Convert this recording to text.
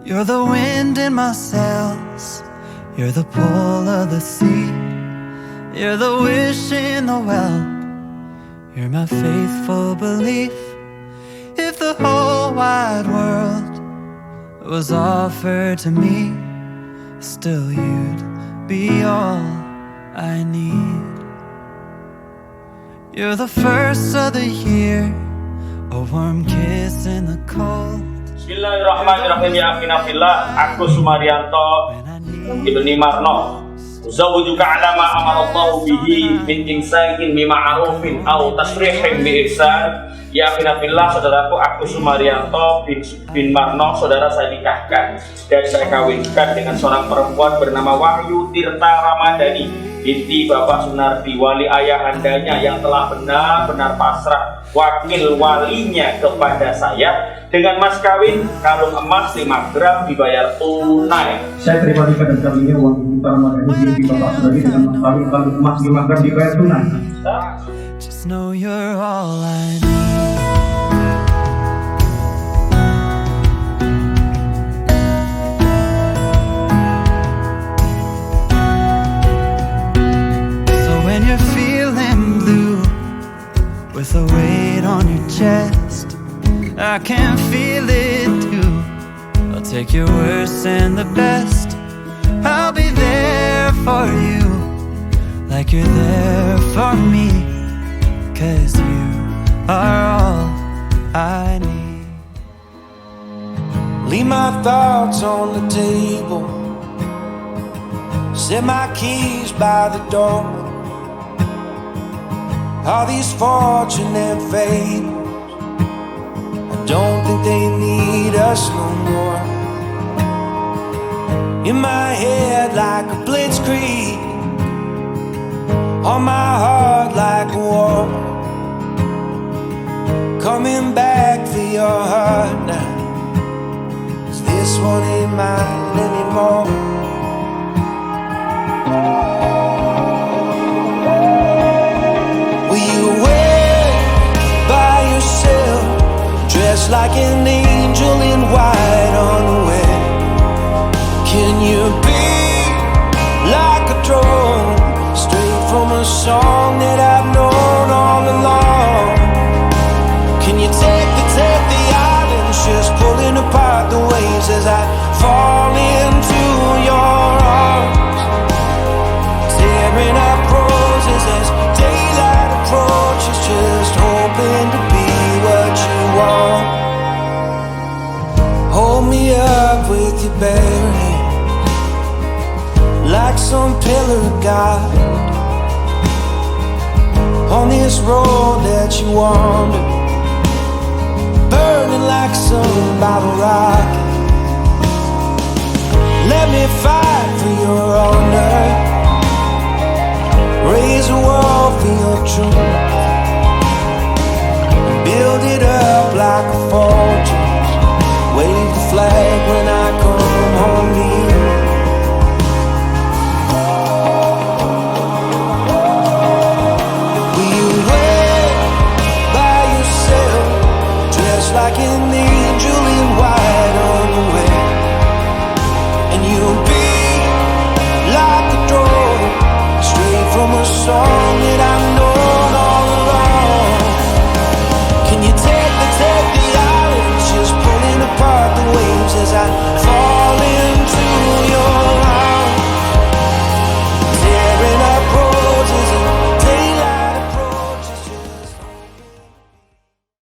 You're the wind in my sails, you're the pull of the sea, you're the wish in the well, you're my faithful belief. If the whole wide world was offered to me, still you'd be all I need. You're the first of the year, a warm kiss in the cold. Bismillahirrahmanirrahim. Ya akhina fillah, Agus Wahyu ibni Marno. Zawjuka ala ma amarallahu bihi min imsakin bima'rufin aw tasrihin bi ihsan. Ya akhina fillah, saudaraku Agus Wahyu bin Marno, saudara saya nikahkan dan saya kawinkan dengan seorang perempuan bernama Wahyu 𝗟𝗕𝗦𝗏 binti Bapak Sunardi, wali ayah andanya yang telah benar-benar pasrah wakil walinya kepada saya dengan mas kawin kalung emas 5 gram dibayar tunai. Saya terima nikah dan kawinnya Wahyu 𝗟𝗕𝗦𝗏 binti Bapak Sunardi dengan mas kawin kalung emas 5 gram dibayar tunai. Just know you're all I need. When you're feeling blue, with a weight on your chest, I can feel it too. I'll take your worst and the best. I'll be there for you, like you're there for me, 'cause you are all I need. Leave my thoughts on the table, set my keys by the door. All these fortune and fate, I don't think they need us no more. In my head like a blitzkrieg, on my heart like a war. Coming back for your heart now, 'cause this one ain't mine anymore. Dressed like an angel in white on the way. Can you be like a drone, straight from a song that I've known all along? Can you take the islands, just pulling apart the waves as I fall into your arms, tearing up roses as daylight approaches, just hoping to be what you want. Hold me up with your bare hand, like some pillar of God, on this road that you wander, burning like some bottle rocket. Let me fight for your honor, raise a wall for your truth.